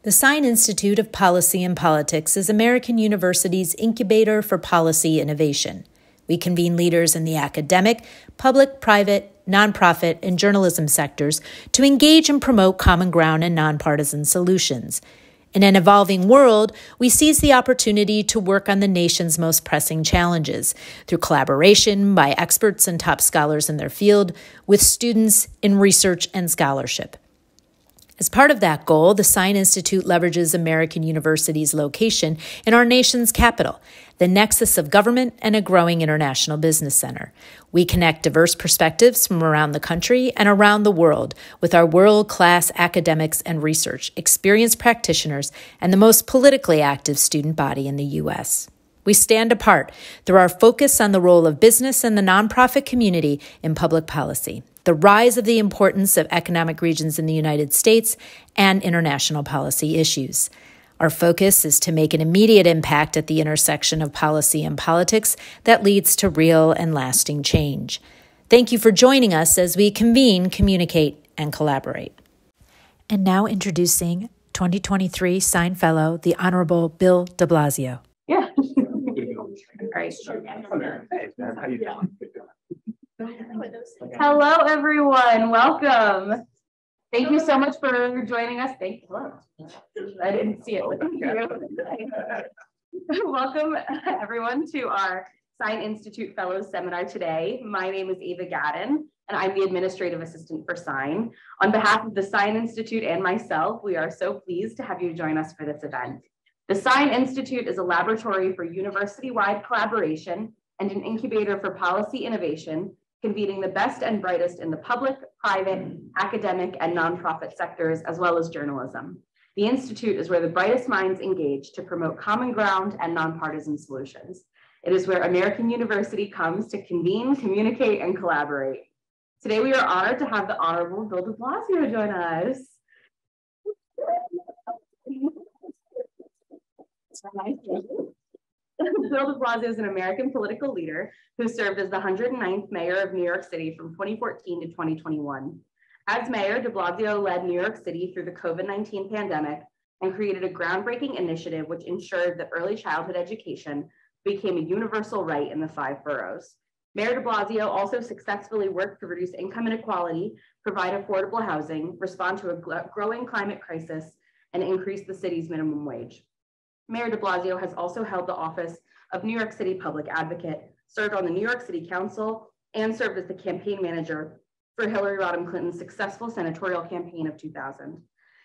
The Sine Institute of Policy and Politics is American University's incubator for policy innovation. We convene leaders in the academic, public, private, nonprofit, and journalism sectors to engage and promote common ground and nonpartisan solutions. In an evolving world, we seize the opportunity to work on the nation's most pressing challenges through collaboration by experts and top scholars in their field with students in research and scholarship. As part of that goal, the Sine Institute leverages American University's location in our nation's capital, the nexus of government and a growing international business center. We connect diverse perspectives from around the country and around the world with our world-class academics and research, experienced practitioners, and the most politically active student body in the U.S. We stand apart through our focus on the role of business and the nonprofit community in public policy, the rise of the importance of economic regions in the United States, and international policy issues. Our focus is to make an immediate impact at the intersection of policy and politics that leads to real and lasting change. Thank you for joining us as we convene, communicate, and collaborate. And now introducing 2023 Sine Fellow, the Honorable Bill de Blasio. Yeah. All right. How you doing? Hello, everyone. Welcome. Thank you so much for joining us. Hello. I didn't see it. Welcome, everyone, to our Sine Institute Fellows Seminar today. My name is Ava Gadden, and I'm the Administrative Assistant for Sine. On behalf of the Sine Institute and myself, we are so pleased to have you join us for this event. The Sine Institute is a laboratory for university-wide collaboration and an incubator for policy innovation, convening the best and brightest in the public, private, academic, and nonprofit sectors, as well as journalism. The Institute is where the brightest minds engage to promote common ground and nonpartisan solutions. It is where American University comes to convene, communicate, and collaborate. Today, we are honored to have the Honorable Bill de Blasio join us. Bill de Blasio is an American political leader who served as the 109th mayor of New York City from 2014 to 2021. As mayor, de Blasio led New York City through the COVID-19 pandemic and created a groundbreaking initiative which ensured that early childhood education became a universal right in the 5 boroughs. Mayor de Blasio also successfully worked to reduce income inequality, provide affordable housing, respond to a growing climate crisis, and increase the city's minimum wage. Mayor de Blasio has also held the office of New York City Public Advocate, served on the New York City Council, and served as the campaign manager for Hillary Rodham Clinton's successful senatorial campaign of 2000.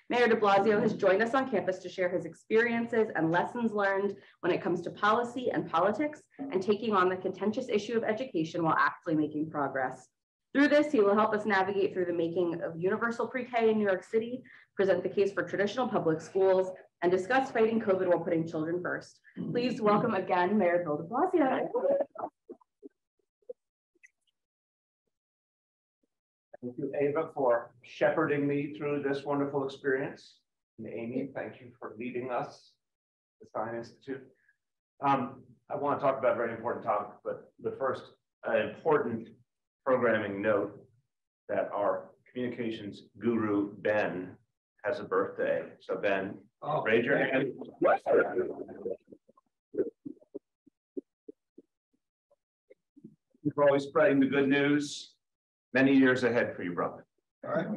Mayor de Blasio has joined us on campus to share his experiences and lessons learned when it comes to policy and politics and taking on the contentious issue of education while actually making progress. Through this, he will help us navigate through the making of universal pre-K in New York City, present the case for traditional public schools, and discuss fighting COVID while putting children first. Please welcome again, Mayor Bill de Blasio. Thank you, Ava, for shepherding me through this wonderful experience. And Amy, thank you for leading us, the Sine Institute. I want to talk about a very important topic, but the first important programming note that our communications guru, Ben, has a birthday. So Ben, raise your hand. You're always spreading the good news. Many years ahead for you, brother. All right.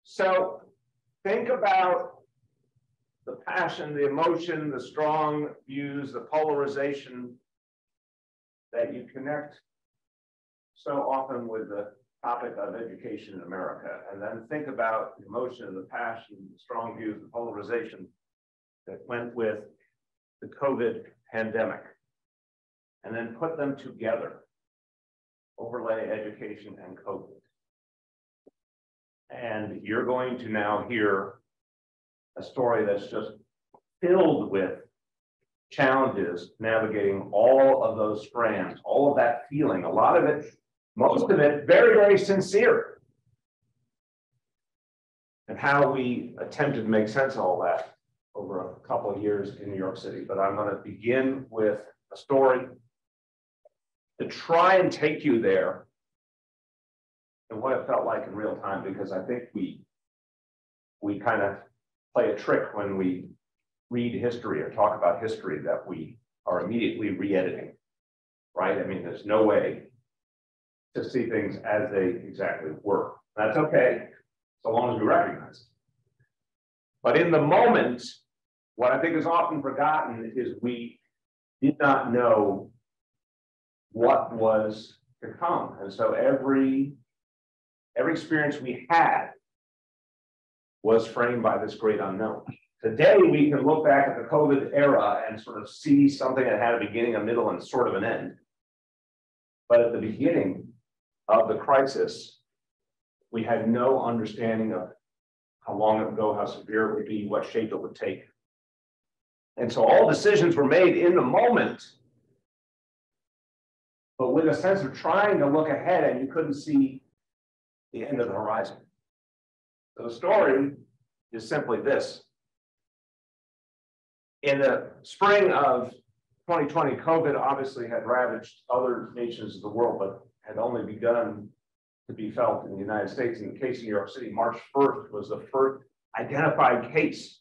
So think about the passion, the emotion, the strong views, the polarization that you connect so often with the topic of education in America. And then think about the emotion, the passion, the strong views, the polarization that went with the COVID pandemic. And then put them together. Overlay education and COVID. And you're going to now hear a story that's just filled with challenges navigating all of those strands, all of that feeling, a lot of it, most of it, very, very sincere. And how we attempted to make sense of all that over a couple of years in New York City. But I'm going to begin with a story to try and take you there and what it felt like in real time, because I think we kind of play a trick when we read history or talk about history that we are immediately re-editing, right? I mean, there's no way to see things as they exactly were. That's okay, so long as we recognize it. But in the moment, what I think is often forgotten is we did not know what was to come. And so every experience we had was framed by this great unknown. Today, we can look back at the COVID era and sort of see something that had a beginning, a middle, and sort of an end. But at the beginning of the crisis, we had no understanding of how long it would go, how severe it would be, what shape it would take. And so all decisions were made in the moment, but with a sense of trying to look ahead, and you couldn't see the end of the horizon. So the story is simply this. In the spring of 2020, COVID obviously had ravaged other nations of the world, but had only begun to be felt in the United States. In the case of New York City, March 1st was the first identified case.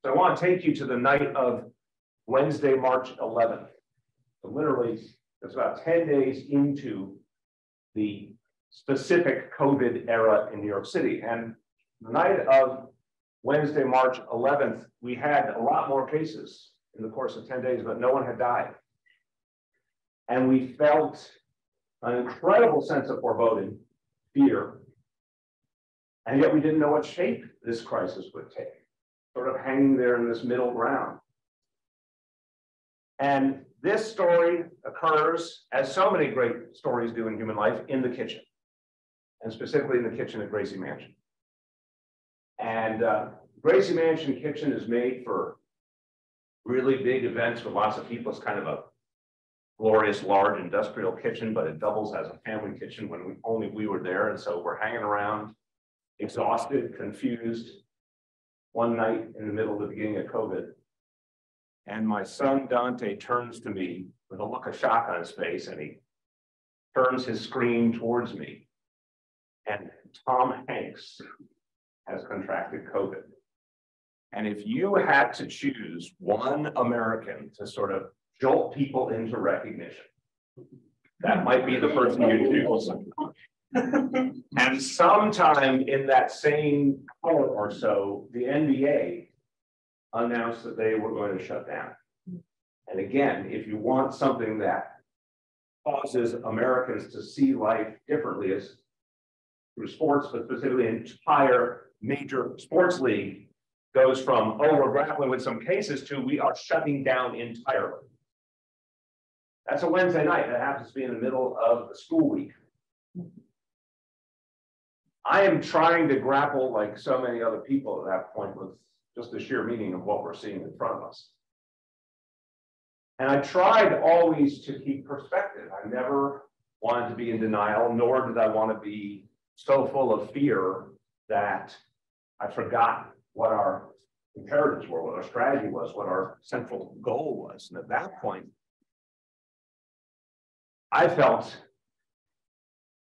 So I want to take you to the night of Wednesday, March 11th. So literally, it's about 10 days into the specific COVID era in New York City. And the night of Wednesday, March 11th, we had a lot more cases in the course of 10 days, but no one had died. And we felt an incredible sense of foreboding, fear, and yet we didn't know what shape this crisis would take, sort of hanging there in this middle ground. And this story occurs, as so many great stories do in human life, in the kitchen, and specifically in the kitchen at Gracie Mansion. And Gracie Mansion kitchen is made for really big events with lots of people. It's kind of a glorious, large industrial kitchen, but it doubles as a family kitchen when only we were there. And so we're hanging around, exhausted, confused, one night in the middle of the beginning of COVID. And my son Dante turns to me with a look of shock on his face, and he turns his screen towards me. And Tom Hanks has contracted COVID. And if you had to choose one American to sort of jolt people into recognition, that might be the person you choose. And sometime in that same hour or so, the NBA announced that they were going to shut down. And again, if you want something that causes Americans to see life differently, as through sports, but specifically an entire major sports league goes from, oh, we're grappling with some cases, to we are shutting down entirely. That's a Wednesday night. That happens to be in the middle of the school week. I am trying to grapple, like so many other people at that point, with just the sheer meaning of what we're seeing in front of us. And I tried always to keep perspective. I never wanted to be in denial, nor did I want to be so full of fear that I forgot what our imperatives were, what our strategy was, what our central goal was. And at that point, I felt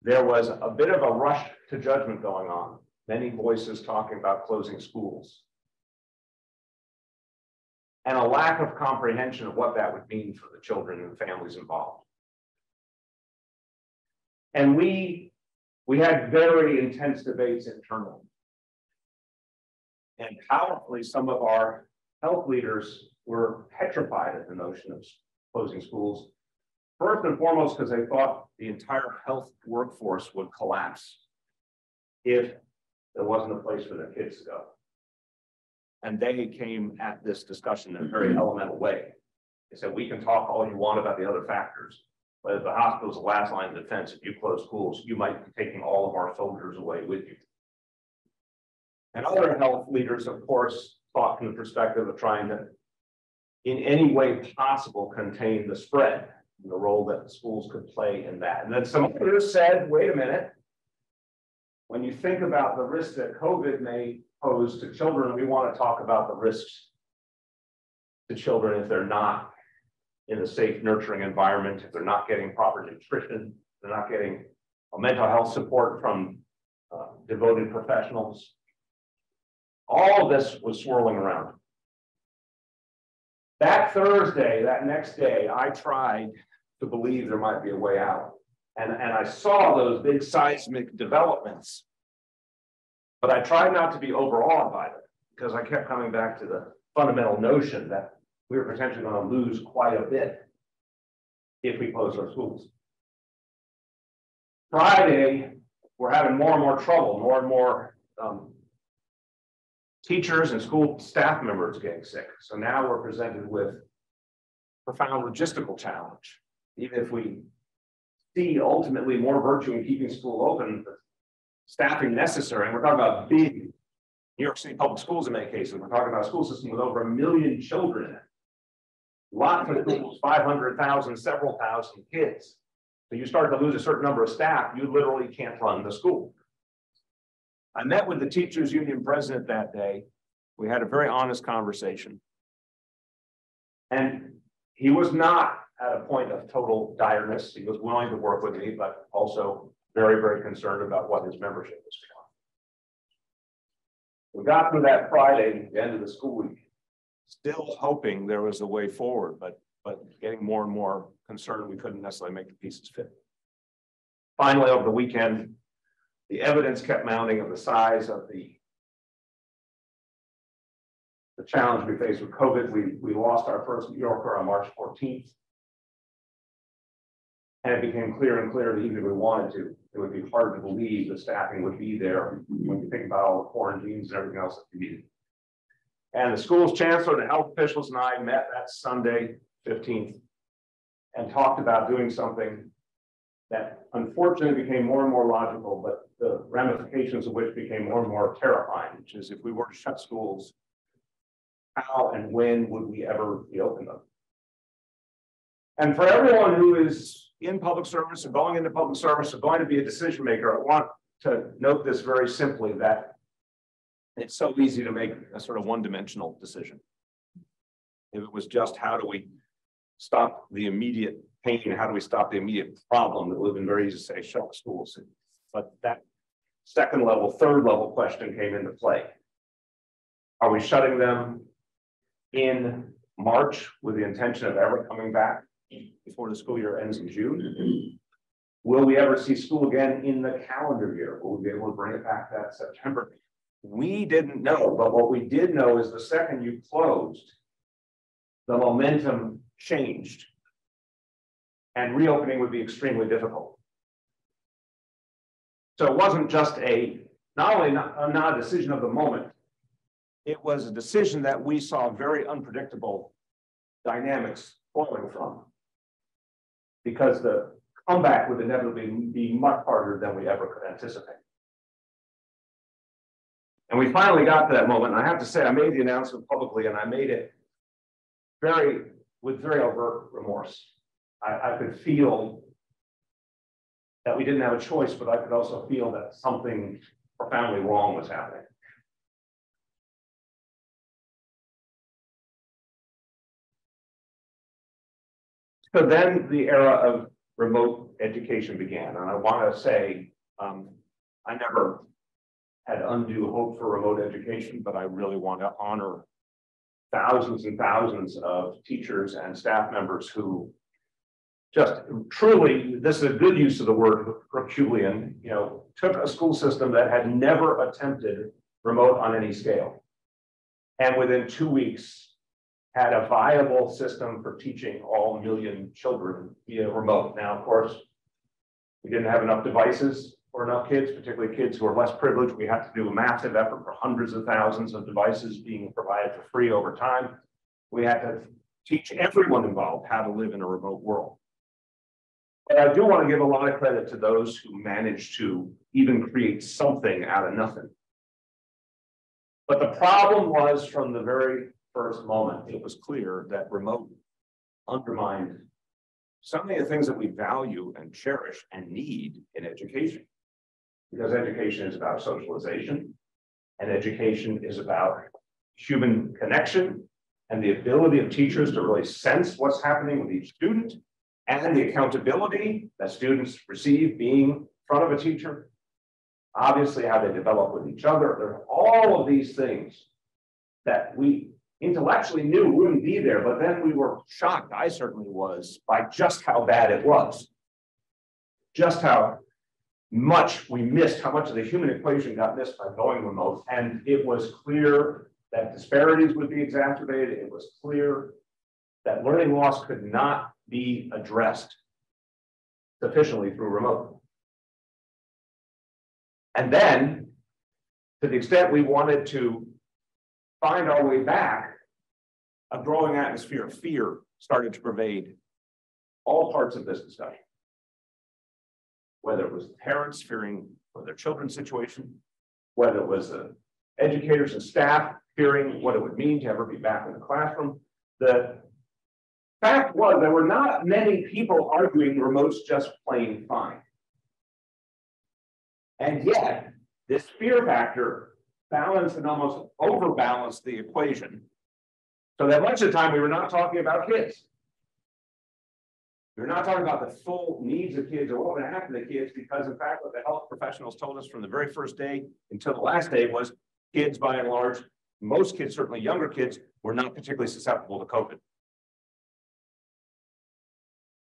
there was a bit of a rush to judgment going on. Many voices talking about closing schools, and a lack of comprehension of what that would mean for the children and families involved. And we had very intense debates internally. And powerfully, some of our health leaders were petrified at the notion of closing schools. First and foremost, because they thought the entire health workforce would collapse if there wasn't a place for their kids to go. And they came at this discussion in a very elemental way. They said, we can talk all you want about the other factors, but if the hospital's the last line of defense, if you close schools, you might be taking all of our soldiers away with you. And other health leaders, of course, thought from the perspective of trying to, in any way possible, contain the spread, and the role that the schools could play in that. And then some others said, wait a minute, when you think about the risks that COVID may pose to children, we want to talk about the risks to children if they're not in a safe, nurturing environment, if they're not getting proper nutrition, if they're not getting a mental health support from devoted professionals. All of this was swirling around. That Thursday, that next day, I tried to believe there might be a way out. And I saw those big seismic developments, but I tried not to be overawed by them because I kept coming back to the fundamental notion that we were potentially going to lose quite a bit if we close our schools. Friday, we're having more and more trouble, more and more teachers and school staff members getting sick. So now we're presented with profound logistical challenge. Even if we see ultimately more virtue in keeping school open, the staffing necessary, and we're talking about big New York City public schools in many cases. We're talking about a school system with over 1 million children in it. Lots of schools, 500,000, several thousand kids. So you start to lose a certain number of staff, you literally can't run the school. I met with the teachers union president that day. We had a very honest conversation. And he was not at a point of total direness. He was willing to work with me, but also very, very concerned about what his membership was feeling. We got through that Friday, the end of the school week, still hoping there was a way forward, but getting more and more concerned we couldn't necessarily make the pieces fit. Finally, over the weekend, the evidence kept mounting of the size of the challenge we faced with COVID. We lost our first New Yorker on March 14th. And it became clearer and clearer that even if we wanted to, it would be hard to believe the staffing would be there when you think about all the quarantines and everything else that we needed. And the school's chancellor, the health officials, and I met that Sunday, 15th, and talked about doing something that unfortunately became more and more logical, but the ramifications of which became more and more terrifying, which is if we were to shut schools, how and when would we ever reopen them? And for everyone who is in public service or going into public service or going to be a decision maker, I want to note this very simply, that it's so easy to make a sort of one-dimensional decision. If it was just how do we stop the immediate pain, how do we stop the immediate problem, that would have been very easy to say, shut schools. But that second level, third level question came into play. Are we shutting them in March with the intention of ever coming back before the school year ends in June? Will we ever see school again in the calendar year? Will we be able to bring it back that September? We didn't know, but what we did know is the second you closed, the momentum changed and reopening would be extremely difficult. So it wasn't just not a decision of the moment, it was a decision that we saw very unpredictable dynamics flowing from, because the comeback would inevitably be much harder than we ever could anticipate. And we finally got to that moment. And I have to say, I made the announcement publicly, and I made it with very overt remorse. I could feel that we didn't have a choice, but I could also feel that something profoundly wrong was happening. So then the era of remote education began. And I want to say, I never had undue hope for remote education, but I really want to honor thousands and thousands of teachers and staff members who just truly, this is a good use of the word Herculean, took a school system that had never attempted remote on any scale, and within 2 weeks had a viable system for teaching all 1 million children via remote. Now, of course, we didn't have enough devices for enough kids, particularly kids who are less privileged. We had to do a massive effort for hundreds of thousands of devices being provided for free over time. We had to teach everyone involved how to live in a remote world. But I do want to give a lot of credit to those who managed to even create something out of nothing. But the problem was, from the very first moment, it was clear that remote undermined so many of the things that we value and cherish and need in education. Because education is about socialization, and education is about human connection and the ability of teachers to really sense what's happening with each student, and the accountability that students receive being in front of a teacher. obviously how they develop with each other. There are all of these things that we intellectually knew wouldn't be there, but then we were shocked, I certainly was, by just how bad it was. Just how much we missed, how much of the human equation got missed by going remote. And it was clear that disparities would be exacerbated. It was clear that learning loss could not be addressed sufficiently through remote. And then, to the extent we wanted to find our way back, a growing atmosphere of fear started to pervade all parts of this discussion. Whether it was parents fearing for their children's situation, whether it was educators and staff fearing what it would mean to ever be back in the classroom. The fact was there were not many people arguing remote's just plain fine. And yet, this fear factor balanced and almost overbalanced the equation, so that much of the time we were not talking about kids. We're not talking about the full needs of kids or what would happen to kids, because in fact, what the health professionals told us from the very first day until the last day was kids, by and large, most kids, certainly younger kids, were not particularly susceptible to COVID.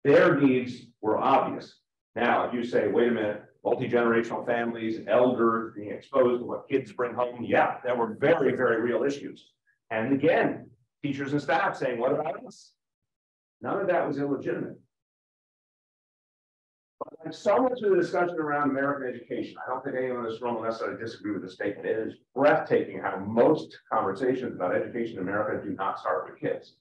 Their needs were obvious. Now, if you say, wait a minute, multi-generational families, elders being exposed to what kids bring home, yeah, there were very, very real issues. And again, teachers and staff saying, what about us? None of that was illegitimate. But like so much of the discussion around American education, I don't think anyone in this room will necessarily disagree with the statement. It is breathtaking how most conversations about education in America do not start with kids.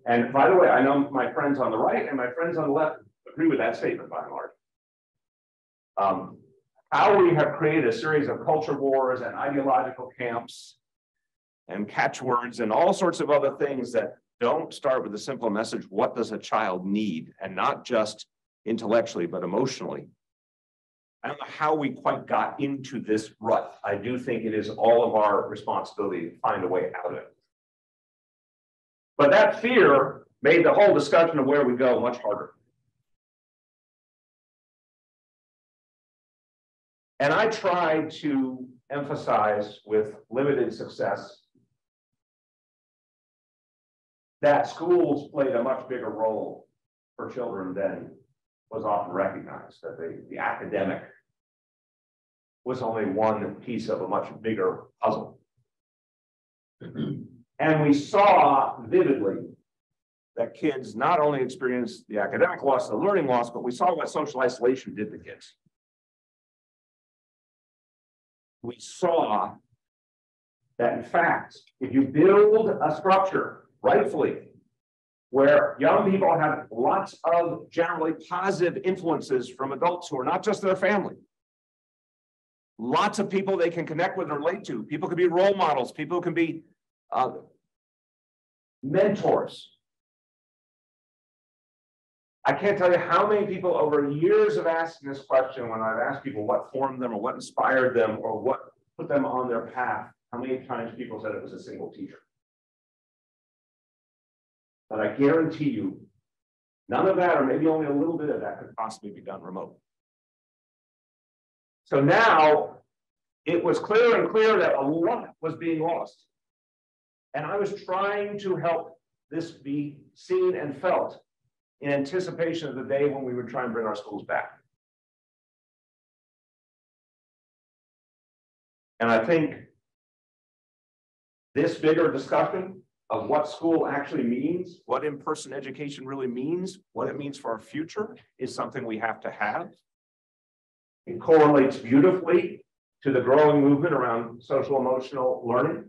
And by the way, I know my friends on the right and my friends on the left agree with that statement by and large. How we have created a series of culture wars and ideological camps and catchwords and all sorts of other things that don't start with a simple message, what does a child need? And not just intellectually, but emotionally. I don't know how we quite got into this rut. I do think it is all of our responsibility to find a way out of it. But that fear made the whole discussion of where we go much harder. And I tried to emphasize with limited success that schools played a much bigger role for children than was often recognized, that the academic was only one piece of a much bigger puzzle. And we saw vividly that kids not only experienced the academic loss, the learning loss, but we saw what social isolation did to kids. We saw that, in fact, if you build a structure rightfully, where young people have lots of generally positive influences from adults who are not just their family, lots of people they can connect with and relate to. People can be role models. People can be mentors. I can't tell you how many people over years of asking this question, when I've asked people what formed them or what inspired them or what put them on their path, how many times people said it was a single teacher. But I guarantee you, none of that, or maybe only a little bit of that, could possibly be done remote. So now it was clearer and clearer that a lot was being lost. And I was trying to help this be seen and felt in anticipation of the day when we would try and bring our schools back. And I think this bigger discussion of what school actually means, what in-person education really means, what it means for our future, is something we have to have. It correlates beautifully to the growing movement around social emotional learning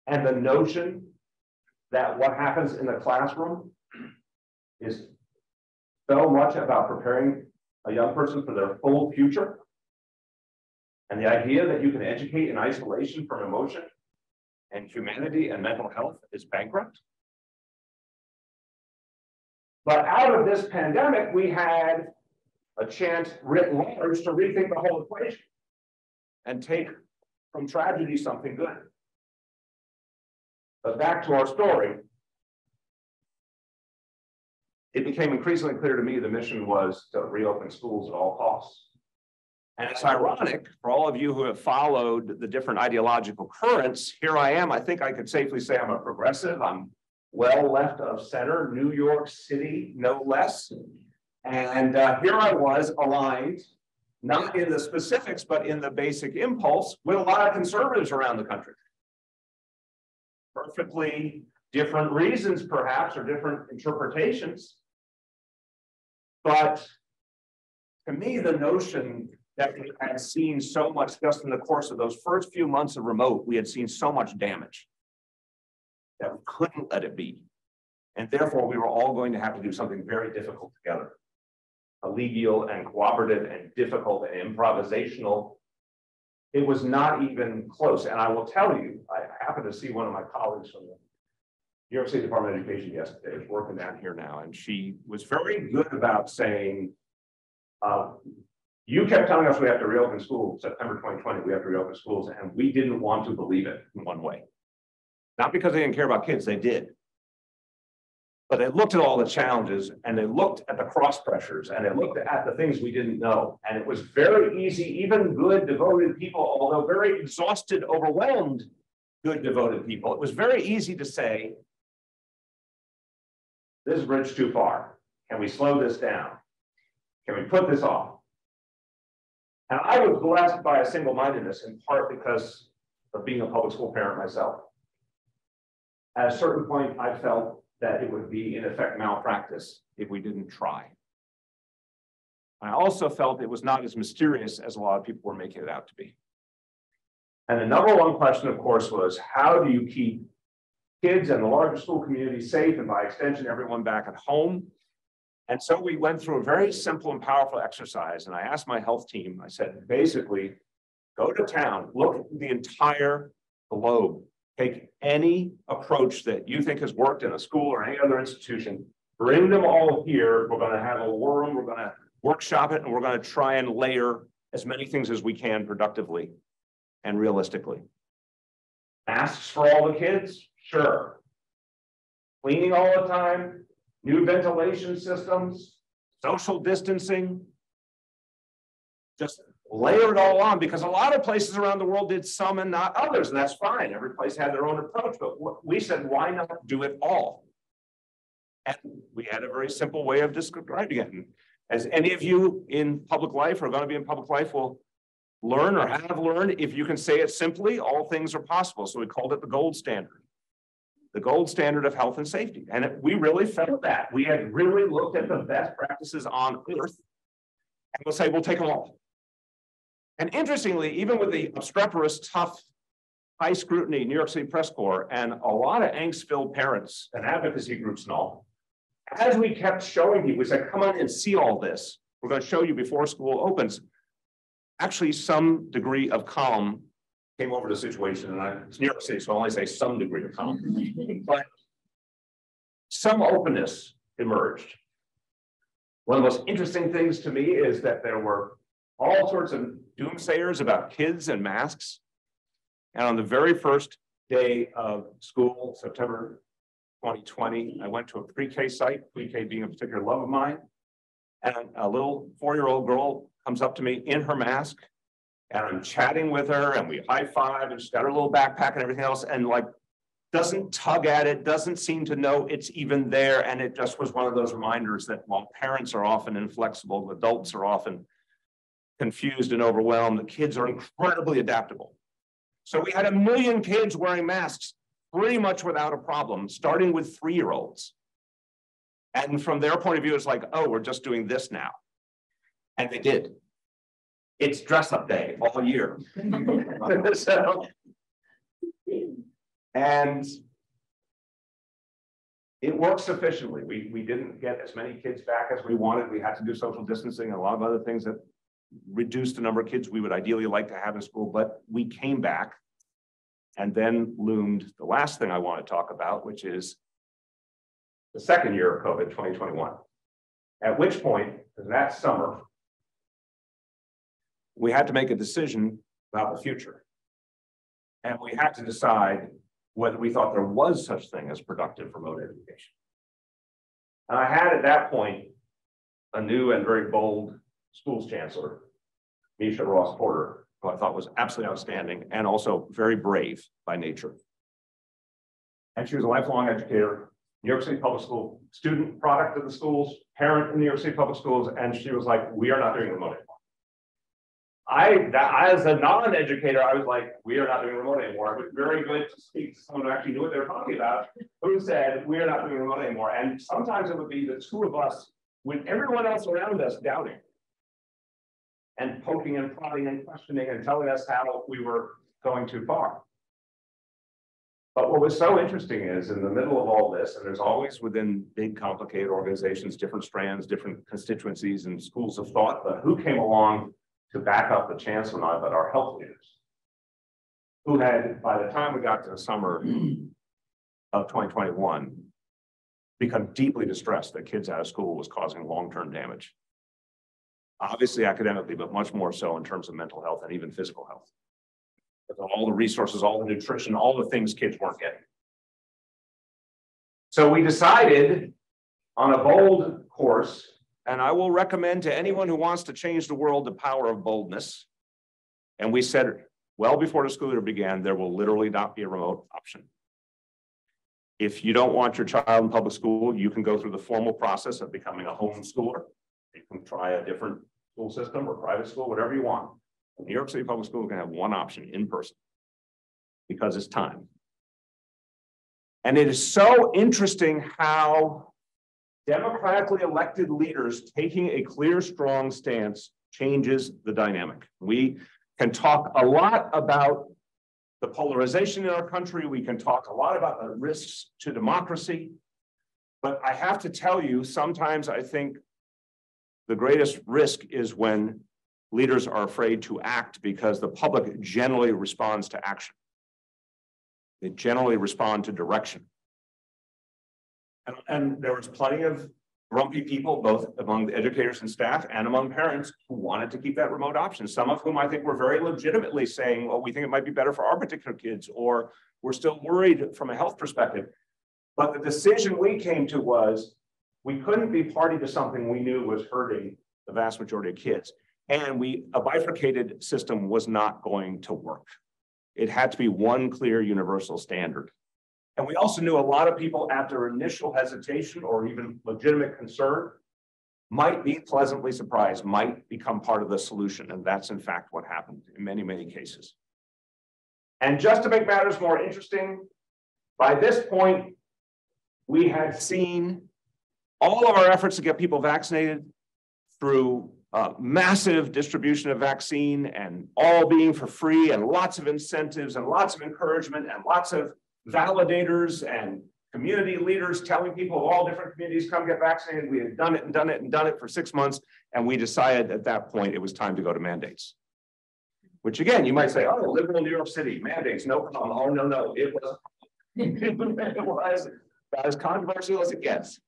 and the notion that what happens in the classroom is so much about preparing a young person for their full future. And the idea that you can educate in isolation from emotion and humanity and mental health is bankrupt. But out of this pandemic, we had a chance writ large to rethink the whole equation and take from tragedy something good. But back to our story, it became increasingly clear to me the mission was to reopen schools at all costs. And it's ironic for all of you who have followed the different ideological currents. Here I am. I think I could safely say I'm a progressive. I'm well left of center, New York City, no less. And here I was aligned, not in the specifics, but in the basic impulse with a lot of conservatives around the country. Perfectly different reasons, perhaps, or different interpretations. But to me, the notion that we had seen so much just in the course of those first few months of remote, we had seen so much damage that we couldn't let it be. And therefore, we were all going to have to do something very difficult together. Collegial and cooperative and difficult and improvisational. It was not even close. And I will tell you, I happened to see one of my colleagues from the New York State Department of Education yesterday, is working down here now, and she was very good about saying, you kept telling us we have to reopen schools, September 2020, we have to reopen schools, and we didn't want to believe it in one way. Not because they didn't care about kids, they did. But they looked at all the challenges, and they looked at the cross pressures, and they looked at the things we didn't know. And it was very easy, even good, devoted people, although very exhausted, overwhelmed, good, devoted people, it was very easy to say, this is bridge too far. Can we slow this down? Can we put this off? And I was blessed by a single-mindedness, in part because of being a public school parent myself. At a certain point, I felt that it would be, in effect, malpractice if we didn't try. I also felt it was not as mysterious as a lot of people were making it out to be. And the number one question, of course, was how do you keep kids and the larger school community safe, and by extension, everyone back at home? And so we went through a very simple and powerful exercise. And I asked my health team, I said, basically, go to town, look at the entire globe, take any approach that you think has worked in a school or any other institution, bring them all here. We're going to have a war room, we're going to workshop it, and we're going to try and layer as many things as we can productively and realistically. Masks for all the kids? Sure. Cleaning all the time, new ventilation systems, social distancing. Just layer it all on, because a lot of places around the world did some and not others, and that's fine. Every place had their own approach, but we said, why not do it all? And we had a very simple way of describing it. And as any of you in public life or are going to be in public life will learn or have learned, if you can say it simply, all things are possible. So we called it the gold standard. The gold standard of health and safety. And we really felt that. We had really looked at the best practices on earth and we'll say, we'll take them all. And interestingly, even with the obstreperous, tough, high scrutiny New York City Press Corps and a lot of angst-filled parents and advocacy groups and all, as we kept showing people, we said, come on and see all this. We're going to show you before school opens. Actually, some degree of calm came over the situation, and it's New York City, so I only say some degree of calm, but some openness emerged. One of the most interesting things to me is that there were all sorts of doomsayers about kids and masks. And on the very first day of school, September 2020, I went to a pre-K site, pre-K being a particular love of mine, and a little 4-year-old girl comes up to me in her mask, and I'm chatting with her, and we high-five, and she's got her little backpack and everything else, and like doesn't tug at it, doesn't seem to know it's even there. And it just was one of those reminders that while parents are often inflexible, adults are often confused and overwhelmed, the kids are incredibly adaptable. So we had 1 million kids wearing masks pretty much without a problem, starting with 3-year-olds. And from their point of view, it's like, oh, we're just doing this now. And they did. It's dress-up day all year. And it worked sufficiently. We didn't get as many kids back as we wanted. We had to do social distancing and a lot of other things that reduced the number of kids we would ideally like to have in school, but we came back. And then loomed the last thing I want to talk about, which is the second year of COVID, 2021. At which point, that summer, we had to make a decision about the future. And we had to decide whether we thought there was such thing as productive remote education. And I had at that point a new and very bold schools chancellor Misha Ross Porter, who I thought was absolutely outstanding and also very brave by nature. And she was a lifelong educator, New York City Public School student, product of the schools, parent in New York City Public Schools, and she was like, we are not doing remote anymore. As a non-educator, I was like, we are not doing remote anymore. It was very good to speak to someone who actually knew what they were talking about, who said, we are not doing remote anymore. And sometimes it would be the two of us with everyone else around us doubting and poking and prodding and questioning and telling us how we were going too far. But what was so interesting is in the middle of all this, and there's always within big, complicated organizations, different strands, different constituencies and schools of thought, but who came along to back up the chancellor and I, but our health leaders, who had, by the time we got to the summer of 2021, become deeply distressed that kids out of school was causing long-term damage. Obviously academically, but much more so in terms of mental health and even physical health. With all the resources, all the nutrition, all the things kids weren't getting. So we decided on a bold course, and I will recommend to anyone who wants to change the world the power of boldness. And we said, well before the school year began, there will literally not be a remote option. If you don't want your child in public school, you can go through the formal process of becoming a homeschooler. You can try a different school system or private school, whatever you want. New York City Public Schools can have one option in person because it's time. And it is so interesting how democratically elected leaders taking a clear, strong stance changes the dynamic. We can talk a lot about the polarization in our country. We can talk a lot about the risks to democracy. But I have to tell you, sometimes I think the greatest risk is when leaders are afraid to act because the public generally responds to action. They generally respond to direction. And there was plenty of grumpy people, both among the educators and staff and among parents, who wanted to keep that remote option. Some of whom I think were very legitimately saying, well, we think it might be better for our particular kids, or we're still worried from a health perspective. But the decision we came to was we couldn't be party to something we knew was hurting the vast majority of kids. And a bifurcated system was not going to work. It had to be one clear universal standard. And we also knew a lot of people, after initial hesitation or even legitimate concern, might be pleasantly surprised, might become part of the solution. And that's in fact what happened in many, many cases. And just to make matters more interesting, by this point, we had seen all of our efforts to get people vaccinated through massive distribution of vaccine and all being for free and lots of incentives and lots of encouragement and lots of validators and community leaders telling people of all different communities, come get vaccinated. We had done it and done it and done it for 6 months. And we decided at that point, it was time to go to mandates. Which again, you might say, oh, liberal New York City, mandates, no problem. Oh, no, no, it was, it was about as controversial as it gets.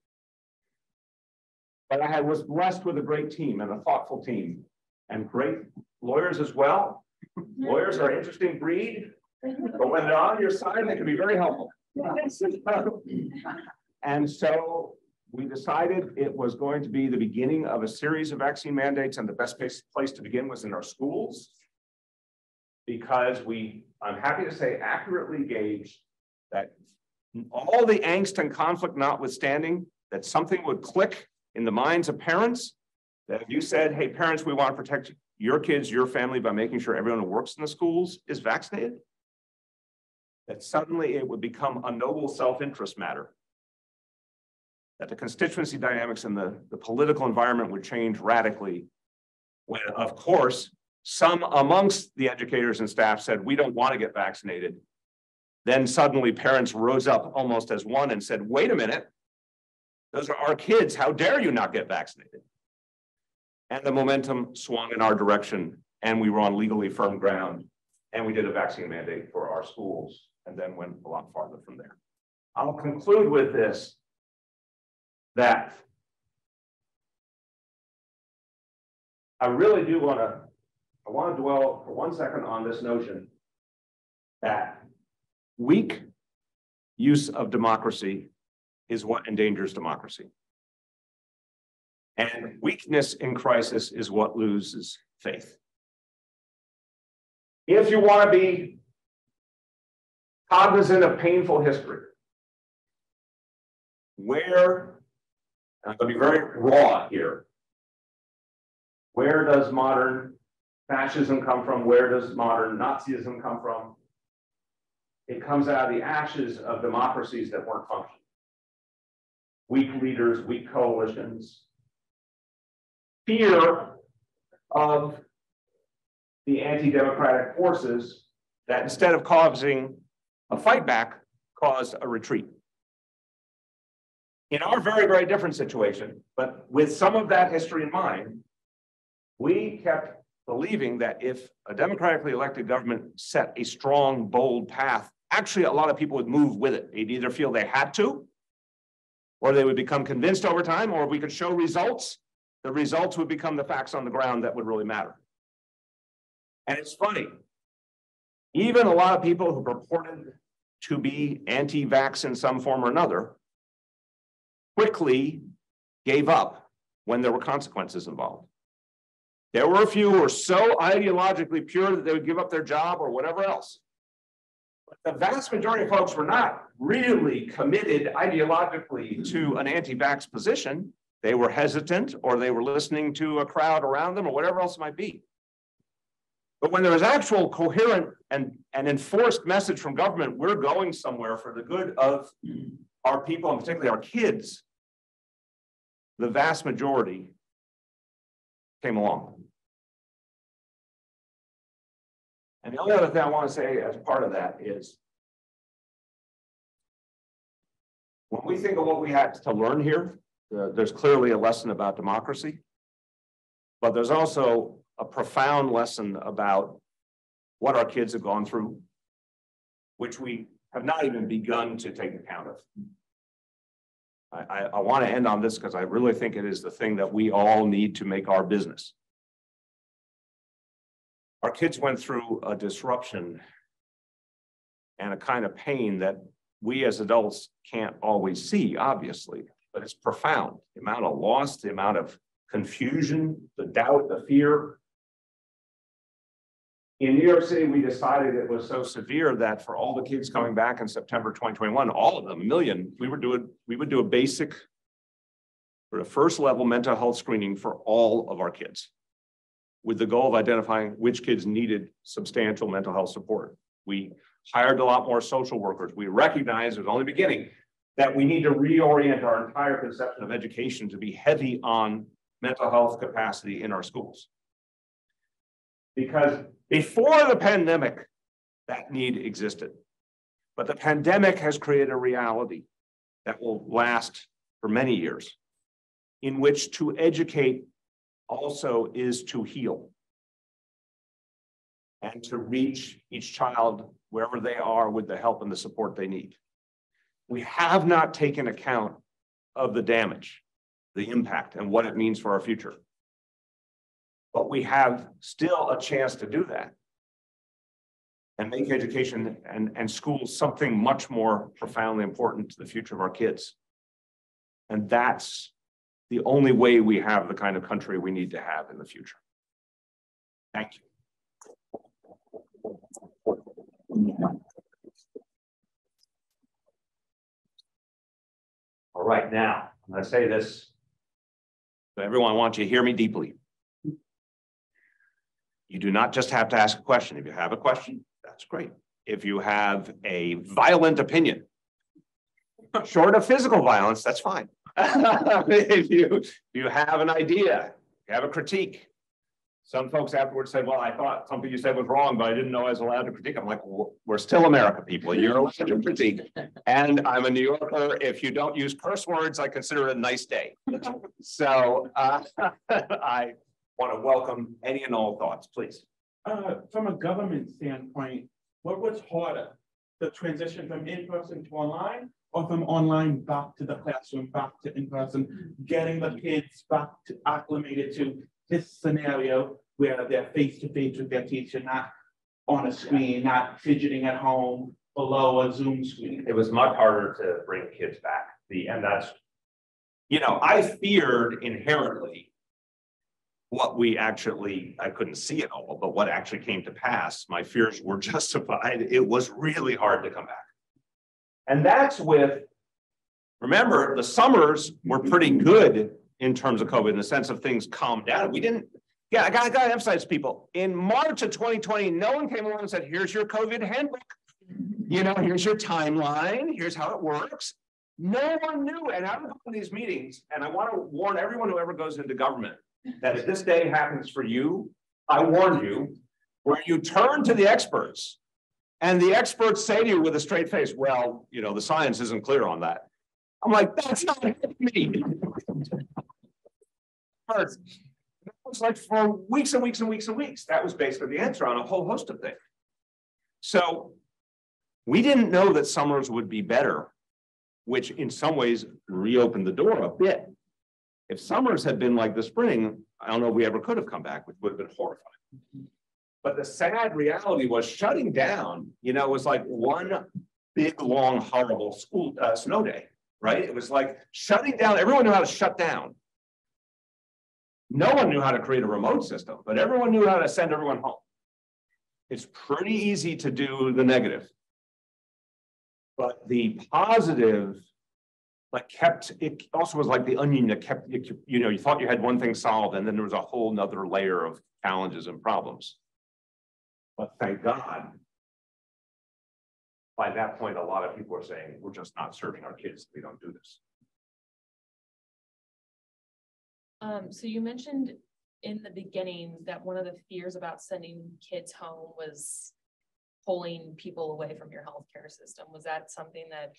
But I was blessed with a great team and a thoughtful team and great lawyers as well. Lawyers are an interesting breed. But when they're on your side, they can be very helpful. And so we decided it was going to be the beginning of a series of vaccine mandates, and the best place to begin was in our schools, because I'm happy to say, accurately gauged that all the angst and conflict notwithstanding, that something would click in the minds of parents, that if you said, hey, parents, we want to protect your kids, your family, by making sure everyone who works in the schools is vaccinated, that suddenly it would become a noble self-interest matter, that the constituency dynamics in the political environment would change radically when, of course, some amongst the educators and staff said, we don't want to get vaccinated. Then suddenly parents rose up almost as one and said, wait a minute, those are our kids. How dare you not get vaccinated? And the momentum swung in our direction, and we were on legally firm ground, and we did a vaccine mandate for our schools, and then went a lot farther from there. I'll conclude with this, that I really do want to dwell for 1 second on this notion that weak use of democracy is what endangers democracy. And weakness in crisis is what loses faith. If you want to be cognizant of painful history, where, and I'm going to be very raw here, where does modern fascism come from? Where does modern Nazism come from? It comes out of the ashes of democracies that weren't functioning. Weak leaders, weak coalitions, fear of the anti-democratic forces that instead of causing a fight back, caused a retreat. In our very, very different situation, but with some of that history in mind, we kept believing that if a democratically elected government set a strong, bold path, actually a lot of people would move with it. They'd either feel they had to, or they would become convinced over time, or if we could show results, the results would become the facts on the ground that would really matter. And it's funny, even a lot of people who purported to be anti-vax in some form or another quickly gave up when there were consequences involved. There were a few who were so ideologically pure that they would give up their job or whatever else. But the vast majority of folks were not really committed ideologically to an anti-vax position. They were hesitant, or they were listening to a crowd around them, or whatever else it might be. But when there was actual coherent and enforced message from government, we're going somewhere for the good of our people, and particularly our kids, the vast majority came along. And the only other thing I want to say as part of that is, when we think of what we had to learn here, there's clearly a lesson about democracy, but there's also a profound lesson about what our kids have gone through, which we have not even begun to take account of. I want to end on this because I really think it is the thing that we all need to make our business. Our kids went through a disruption and a kind of pain that we as adults can't always see, obviously, but it's profound. The amount of loss, the amount of confusion, the doubt, the fear. In New York City, we decided it was so severe that for all the kids coming back in September 2021, all of them, 1 million, we would do a basic, or a first level mental health screening for all of our kids, with the goal of identifying which kids needed substantial mental health support. We hired a lot more social workers. We recognized, it was only beginning, that we need to reorient our entire conception of education to be heavy on mental health capacity in our schools. Because before the pandemic, that need existed. But the pandemic has created a reality that will last for many years, in which to educate also is to heal and to reach each child wherever they are with the help and the support they need. We have not taken account of the damage, the impact, and what it means for our future. But we have still a chance to do that and make education and schools something much more profoundly important to the future of our kids. And that's the only way we have the kind of country we need to have in the future. Thank you. All right, now, I'm going to say this, but everyone, I want you to hear me deeply. You do not just have to ask a question. If you have a question, that's great. If you have a violent opinion, short of physical violence, that's fine. If you have an idea, you have a critique. Some folks afterwards said, well, I thought something you said was wrong, but I didn't know I was allowed to critique. I'm like, well, we're still America, people. You're allowed to critique. And I'm a New Yorker. If you don't use curse words, I consider it a nice day. So I want to welcome any and all thoughts, please. From a government standpoint, what was harder, the transition from in-person to online, or from online back to the classroom, back to in-person, getting the kids back to acclimated to this scenario where they're face-to-face with their teacher, not on a screen, not fidgeting at home below a Zoom screen? It was much harder to bring kids back. And that's, I feared inherently what we actually, I couldn't see it all, but what actually came to pass, my fears were justified. It was really hard to come back. And that's with, remember, the summers were pretty good in terms of COVID in the sense of things calmed down. We didn't, yeah, I gotta emphasize people, in March of 2020, no one came along and said, here's your COVID handbook. You know, here's your timeline, here's how it works. No one knew, and I would go to these meetings, and I want to warn everyone who ever goes into government that if this day happens for you, I warn you, where you turn to the experts, and the experts say to you with a straight face, well, you know, the science isn't clear on that. I'm like, that's not me. It's like for weeks and weeks and weeks and weeks. That was basically the answer on a whole host of things. So we didn't know that summers would be better, which in some ways reopened the door a bit. If summers had been like the spring, I don't know if we ever could have come back, which would have been horrifying. But the sad reality was shutting down, you know, it was like one big, long, horrible school snow day, right? It was like shutting down. Everyone knew how to shut down. No one knew how to create a remote system, but everyone knew how to send everyone home. It's pretty easy to do the negative. But the positive, like it also was like the onion that kept, you know, you thought you had one thing solved and then there was a whole nother layer of challenges and problems. But thank God, by that point, a lot of people are saying, we're just not serving our kids if we don't do this. So you mentioned in the beginning that one of the fears about sending kids home was pulling people away from your healthcare system. Was that something that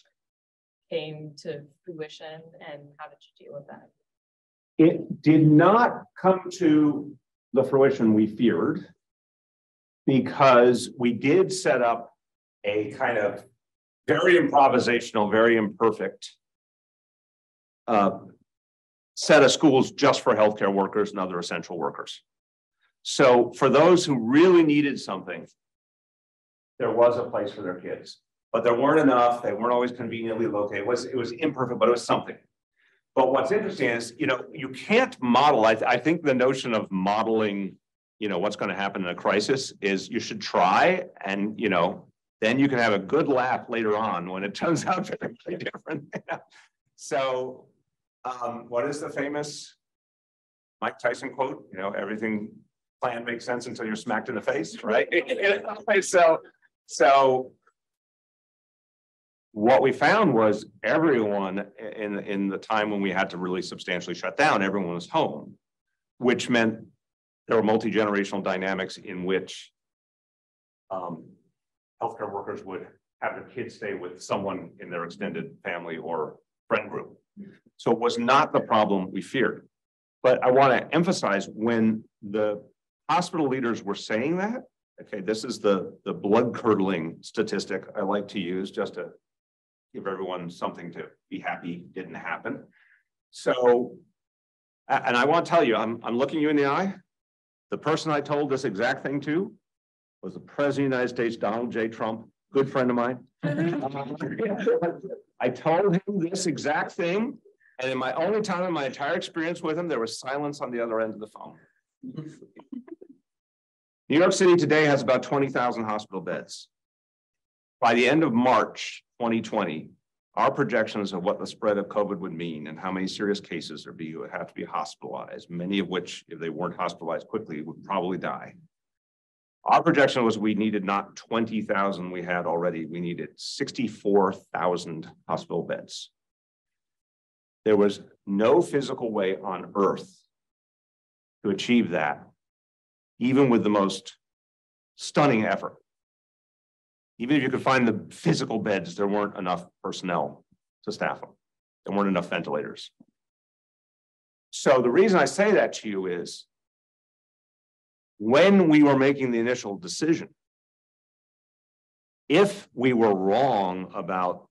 came to fruition, and how did you deal with that? It did not come to the fruition we feared, because we did set up a kind of very improvisational, very imperfect set of schools just for healthcare workers and other essential workers. So for those who really needed something, there was a place for their kids, but there weren't enough. They weren't always conveniently located. It was imperfect, but it was something. But what's interesting is, you know, you can't model. I think the notion of modeling, you know, what's going to happen in a crisis is you should try, and, you know, then you can have a good laugh later on when it turns out very, very different. So what is the famous Mike Tyson quote? You know, everything planned makes sense until you're smacked in the face, right? So what we found was everyone in the time when we had to really substantially shut down, everyone was home, which meant there were multi-generational dynamics in which healthcare workers would have their kids stay with someone in their extended family or friend group. So it was not the problem we feared. But I want to emphasize, when the hospital leaders were saying that, okay, this is the blood-curdling statistic I like to use just to give everyone something to be happy didn't happen. So, and I want to tell you, I'm looking you in the eye. The person I told this exact thing to was the President of the United States, Donald J. Trump, good friend of mine. I told him this exact thing, and in my only time in my entire experience with him, there was silence on the other end of the phone. New York City today has about 20,000 hospital beds. By the end of March 2020, our projections of what the spread of COVID would mean and how many serious cases there would have to be hospitalized, many of which, if they weren't hospitalized quickly, would probably die. Our projection was we needed not 20,000 we had already, we needed 64,000 hospital beds. There was no physical way on earth to achieve that, even with the most stunning effort. Even if you could find the physical beds, there weren't enough personnel to staff them. There weren't enough ventilators. So the reason I say that to you is, when we were making the initial decision, if we were wrong about,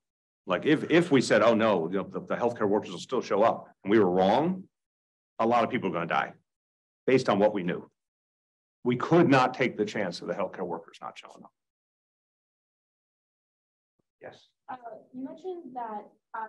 like if we said, oh no, you know, the healthcare workers will still show up, and we were wrong, a lot of people are going to die based on what we knew. We could not take the chance of the healthcare workers not showing up. Yes. You mentioned that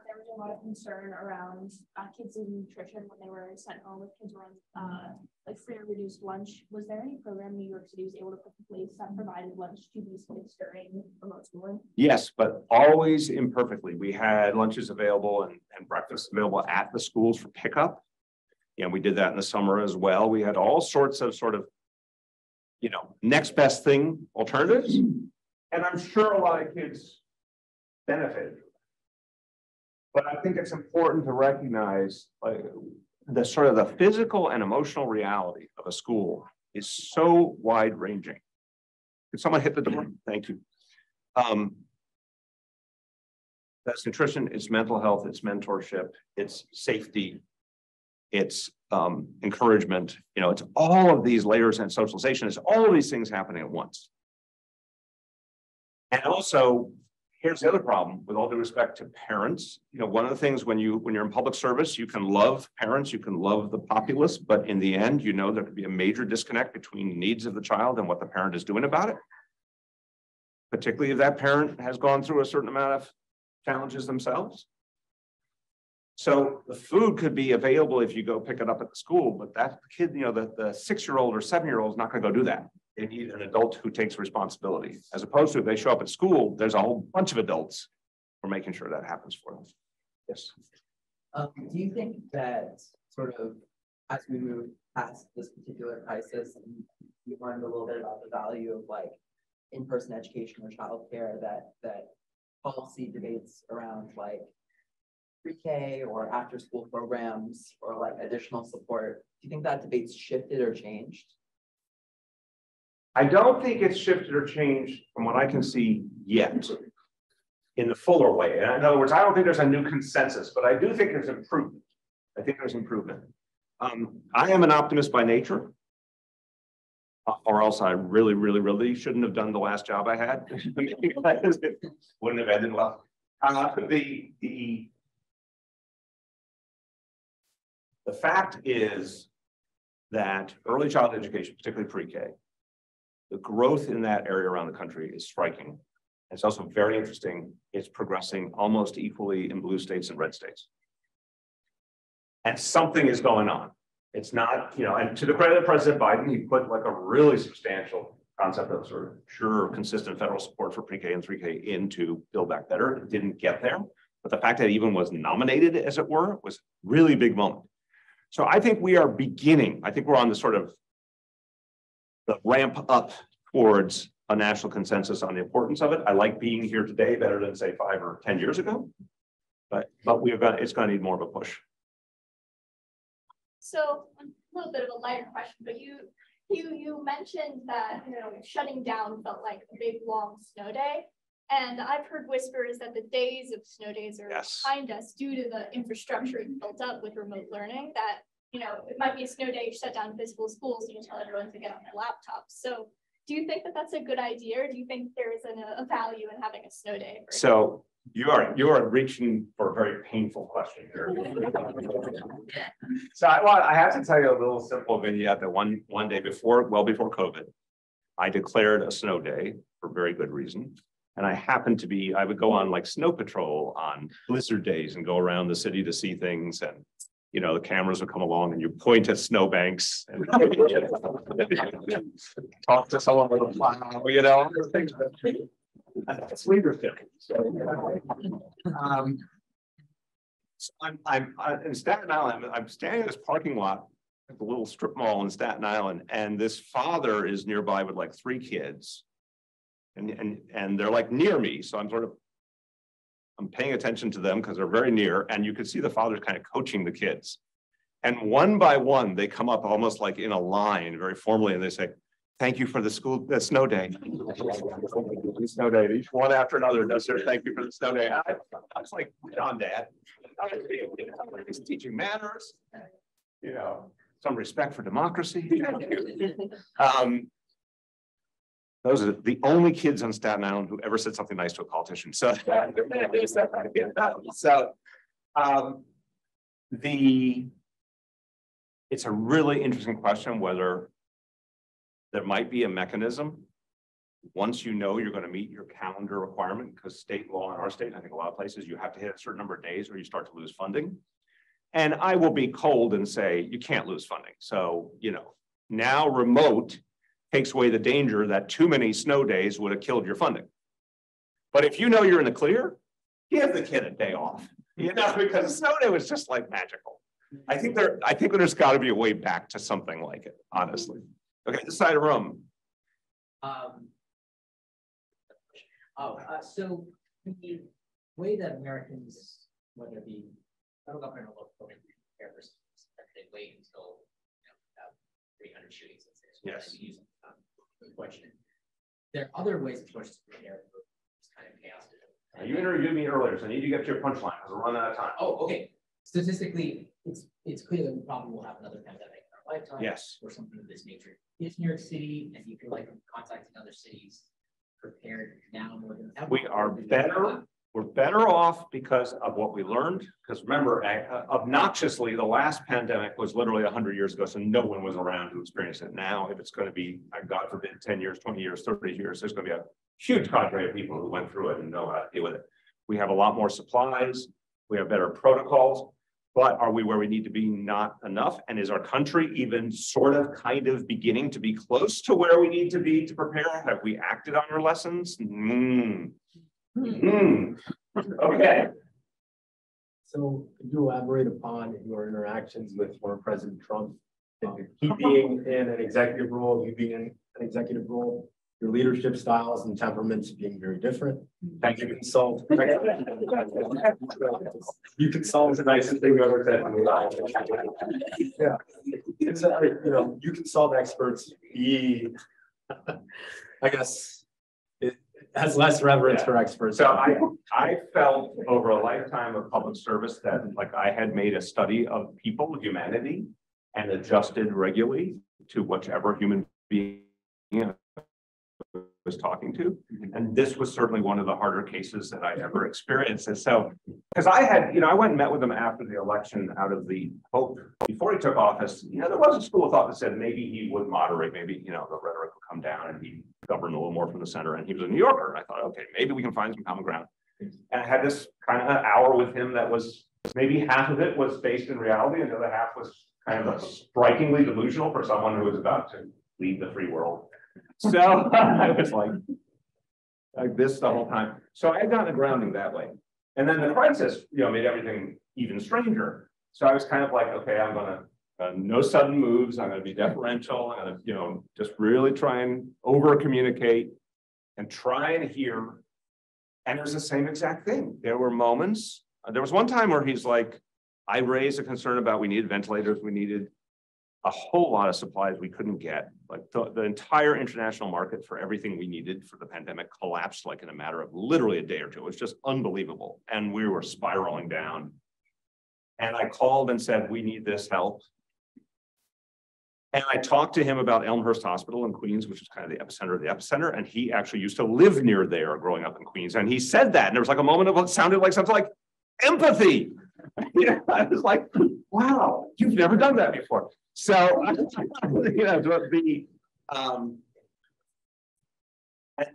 there was a lot of concern around kids' nutrition when they were sent home, with kids were on like free or reduced lunch. Was there any program New York City was able to put in place that provided lunch to these kids during remote schooling? Yes, but always imperfectly. We had lunches available and breakfast available at the schools for pickup. And we did that in the summer as well. We had all sorts of next best thing alternatives. And I'm sure a lot of kids benefited. But I think it's important to recognize the sort of the physical and emotional reality of a school is so wide ranging. Did someone hit the door? Thank you. That's nutrition, it's mental health, it's mentorship, it's safety, it's encouragement. It's all of these layers and socialization. It's all of these things happening at once. And also, here's the other problem, with all due respect to parents. One of the things when you're in public service, you can love parents, you can love the populace, but in the end, there could be a major disconnect between the needs of the child and what the parent is doing about it. Particularly if that parent has gone through a certain amount of challenges themselves. So the food could be available if you go pick it up at the school, but that kid, the 6-year-old or 7-year-old is not going to go do that. They need an adult who takes responsibility, as opposed to if they show up at school, there's a whole bunch of adults who are making sure that happens for them. Yes. Do you think that sort of as we move past this particular crisis and we learned a little bit about the value of like in-person education or childcare, that policy debates around like pre-K or after-school programs or like additional support, do you think that debate's shifted or changed? I don't think it's shifted or changed from what I can see yet in the fuller way. In other words, I don't think there's a new consensus, but I do think there's improvement. I think there's improvement. I am an optimist by nature, or else I really, really, really shouldn't have done the last job I had. It wouldn't have ended well. The fact is that early childhood education, particularly pre-K, the growth in that area around the country is striking. It's also very interesting. It's progressing almost equally in blue states and red states. And something is going on. It's not, and to the credit of President Biden, he put like a really substantial concept of sort of sure, consistent federal support for pre-K and 3K into Build Back Better. It didn't get there, but the fact that it even was nominated, as it were, was really big moment. So I think we are beginning, I think we're on the sort of the ramp up towards a national consensus on the importance of it. I like being here today better than say 5 or 10 years ago, but it's going to need more of a push. So a little bit of a lighter question, but you mentioned that shutting down felt like a big long snow day, and I've heard whispers that the days of snow days are behind us due to the infrastructure built up with remote learning. That it might be a snow day, you shut down physical schools, and you tell everyone to get on their laptops. So do you think that that's a good idea, or do you think there is a value in having a snow day? So you are reaching for a very painful question here. So I have to tell you a little simple vignette that one day before COVID, I declared a snow day for very good reason. And I would go on like snow patrol on blizzard days and go around the city to see things, and the cameras would come along and you point at snowbanks and talk to someone with a plow, things. That's leadership. So I'm in Staten Island. I'm standing in this parking lot at the little strip mall in Staten Island, and this father is nearby with like 3 kids, and they're like near me. So I'm paying attention to them because they're very near, and you can see the father's kind of coaching the kids. And one by one, they come up almost like in a line, very formally, and they say, "Thank you for the snow day." Snow day, each one after another does their thank you for the snow day. I was like, "Get on, Dad." He's teaching manners, some respect for democracy. Those are the only kids on Staten Island who ever said something nice to a politician. So, it's a really interesting question whether there might be a mechanism once you know you're going to meet your calendar requirement, because state law in our state, I think a lot of places, you have to hit a certain number of days or you start to lose funding. And I will be cold and say, you can't lose funding. So, you know, now remote takes away the danger that too many snow days would have killed your funding. But if you know you're in the clear, give the kid a day off, you know, because a snow day was just like magical. I think there's got to be a way back to something like it, honestly. Okay, this side of the room. So the way that Americans, whether it be federal government or local government, prepare for that they wait until 300 shootings. Yes. Question. There are other ways of course to prepare for this kind of chaos. You interviewed me earlier, so I need to get to your punchline because we're running out of time. Oh, okay. Statistically, it's clear that we probably will have another pandemic in our lifetime. Yes. Or something of this nature. Is New York City, and you feel like contacting other cities, prepared now more than ever? We are better. We're better off because of what we learned. Because remember, obnoxiously, the last pandemic was literally 100 years ago, so no one was around to experience it. Now, if it's going to be, God forbid, 10 years, 20 years, 30 years, there's going to be a huge cadre of people who went through it and know how to deal with it. We have a lot more supplies. We have better protocols. But are we where we need to be? Not enough. And is our country even sort of kind of beginning to be close to where we need to be to prepare? Have we acted on our lessons? Okay. So could you elaborate upon your interactions with former President Trump? He being in an executive role, you being in an executive role, your leadership styles and temperaments being very different. Thank you. Consult. You consult the nicest thing you ever said to me. Yeah. It's, you know, you consult experts. I guess it has less reverence for experts. So I felt over a lifetime of public service that like I had made a study of people, humanity, and adjusted regularly to whichever human being was talking to. And this was certainly one of the harder cases that I ever experienced. And so, because I had, I went and met with him after the election out of the hope, before he took office, there was a school of thought that said maybe he would moderate, maybe, the rhetoric would come down and he'd govern a little more from the center. And he was a New Yorker. And I thought, okay, maybe we can find some common ground. And I had this kind of hour with him that was, maybe half of it was based in reality and the other half was kind of strikingly delusional for someone who was about to leave the free world. So I was like this the whole time. So I had gotten a grounding that way. And then the crisis, made everything even stranger. So I was kind of like, okay, I'm going to, no sudden moves. I'm going to be deferential. I'm going to, just really try and over communicate and try and hear. And it was the same exact thing. There were moments. There was one time where he's like, I raised a concern about we needed ventilators. We needed a whole lot of supplies we couldn't get. Like the entire international market for everything we needed for the pandemic collapsed like in a matter of literally a day or two. It was just unbelievable. And we were spiraling down. And I called and said, we need this help. And I talked to him about Elmhurst Hospital in Queens, which is kind of the epicenter of the epicenter. And he actually used to live near there growing up in Queens. And he said that, and there was like a moment of what sounded like something like empathy. I was like, wow, you've never done that before. So, and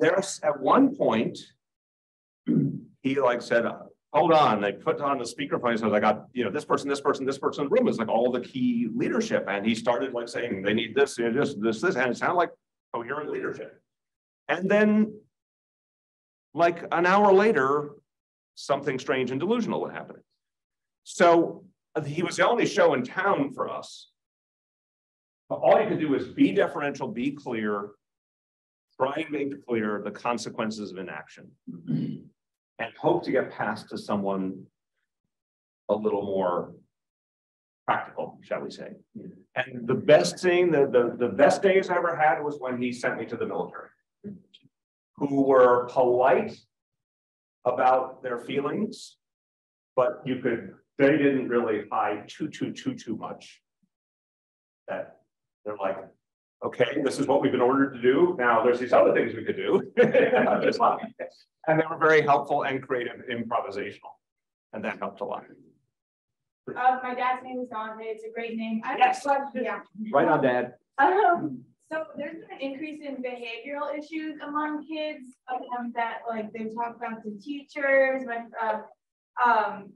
there's at one point, he like said, hold on, they put on the speakerphone and said, I got, this person in the room is like all the key leadership. And he started like saying, they need this, this, and it sounded like coherent leadership. And then like an hour later, something strange and delusional would happen. So he was the only show in town for us. But all you could do is be deferential, be clear, try and make clear the consequences of inaction, and hope to get past to someone a little more practical, shall we say. And the best thing, the best days I ever had was when he sent me to the military, who were polite about their feelings, but they didn't really hide too much. That they're like, okay, this is what we've been ordered to do. Now there's these other things we could do. And they were very helpful and creative, improvisational. And that helped a lot. My dad's name is Dante. It's a great name. Yes. Yeah. Right on, Dad. So there's been an increase in behavioral issues among kids that like they talk about the teachers,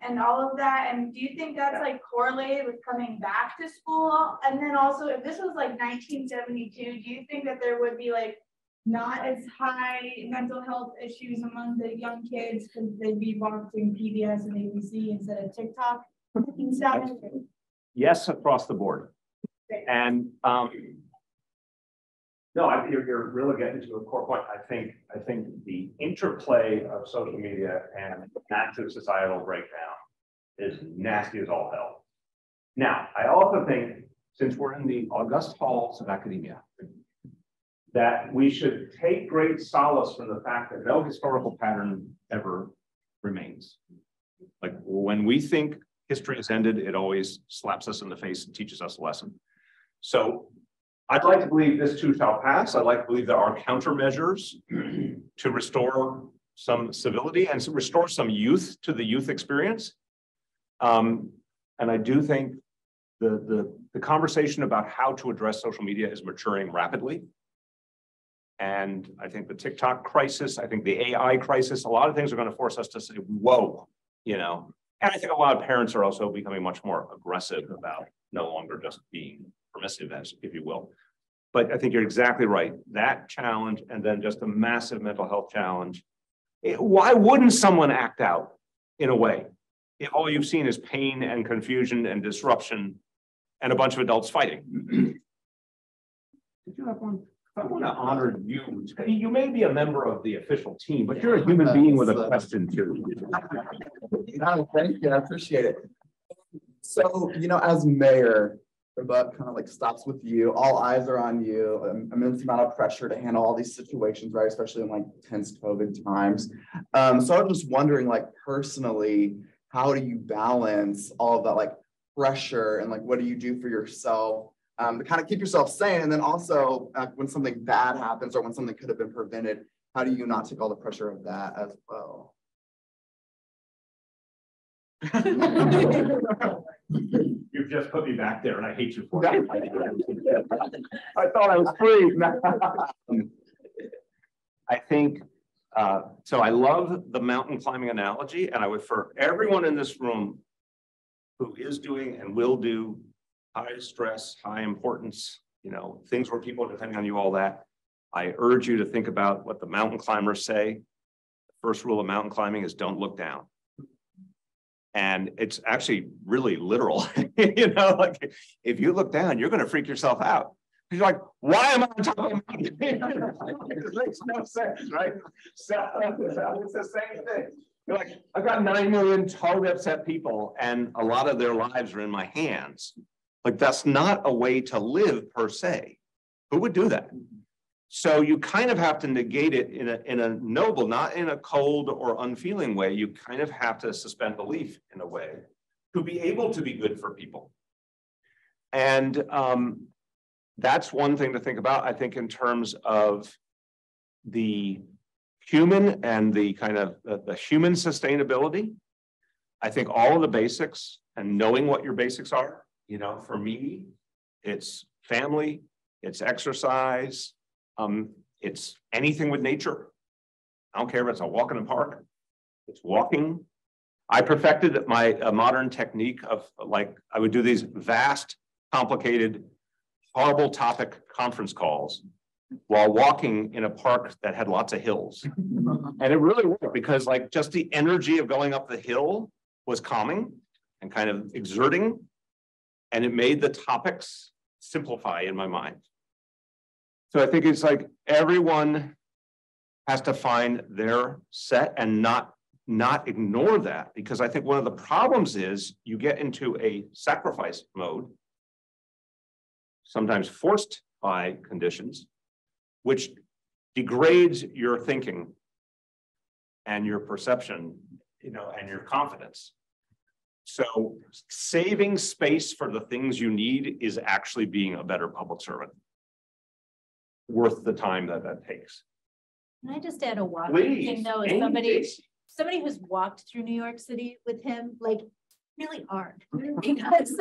and all of that. And do you think that's like correlated with coming back to school? And then also, if this was like 1972, do you think that there would be like not as high mental health issues among the young kids because they'd be watching PBS and ABC instead of TikTok and stuff? Yes, across the board. And no, you're really getting to a core point. I think the interplay of social media and massive societal breakdown is nasty as all hell. Now, I also think, since we're in the august halls of academia, that we should take great solace from the fact that no historical pattern ever remains. Like when we think history has ended, it always slaps us in the face and teaches us a lesson. So I'd like to believe this too shall pass. I'd like to believe there are countermeasures to restore some civility and to restore some youth to the youth experience. And I do think the conversation about how to address social media is maturing rapidly. And I think the TikTok crisis, I think the AI crisis, a lot of things are going to force us to say, whoa, you know. And I think a lot of parents are also becoming much more aggressive about no longer just being permissive, as if you will. But I think you're exactly right. That challenge, and then just a massive mental health challenge. Why wouldn't someone act out in a way if all you've seen is pain and confusion and disruption and a bunch of adults fighting? Did you have one? I want to honor you. You may be a member of the official team, but you're a human being with a question too. Thank you. I appreciate it. So, you know, as mayor, the buck kind of like stops with you. All eyes are on you. Immense amount of pressure to handle all these situations, right? Especially in like tense COVID times. So I was just wondering, like personally, how do you balance all of that like pressure and like what do you do for yourself to kind of keep yourself sane? And then also when something bad happens or when something could have been prevented, how do you not take all the pressure of that as well? You've just put me back there and I hate you for it. I thought I was free. I think, so I love the mountain climbing analogy, and I would, for everyone in this room who is doing and will do high stress, high importance, you know, things where people are depending on you, all that, I urge you to think about what the mountain climbers say. The first rule of mountain climbing is don't look down. And it's actually really literal, you know, like if you look down, you're going to freak yourself out. You're like, why am I on top of a mountain? It makes no sense, right? So it's the same thing. You're like, I've got 9 million totally upset people and a lot of their lives are in my hands. Like that's not a way to live per se. Who would do that? So you kind of have to negate it in a noble, not in a cold or unfeeling way. You kind of have to suspend belief in a way to be able to be good for people. And that's one thing to think about, I think, in terms of the human and the kind of the human sustainability. I think all of the basics and knowing what your basics are, you know, for me, it's family, it's exercise, it's anything with nature. I don't care if it's a walk in the park, it's walking. I perfected my modern technique of like, I would do these vast, complicated, horrible topic conference calls while walking in a park that had lots of hills. And it really worked because like just the energy of going up the hill was calming and kind of exerting. And it made the topics simplify in my mind. So I think it's like everyone has to find their set and not ignore that, because I think one of the problems is you get into a sacrifice mode, sometimes forced by conditions, which degrades your thinking and your perception, you know, and your confidence. So saving space for the things you need is actually being a better public servant, worth the time that takes. Can I just add a walking thing though? As somebody who's walked through New York City with him, like really hard, because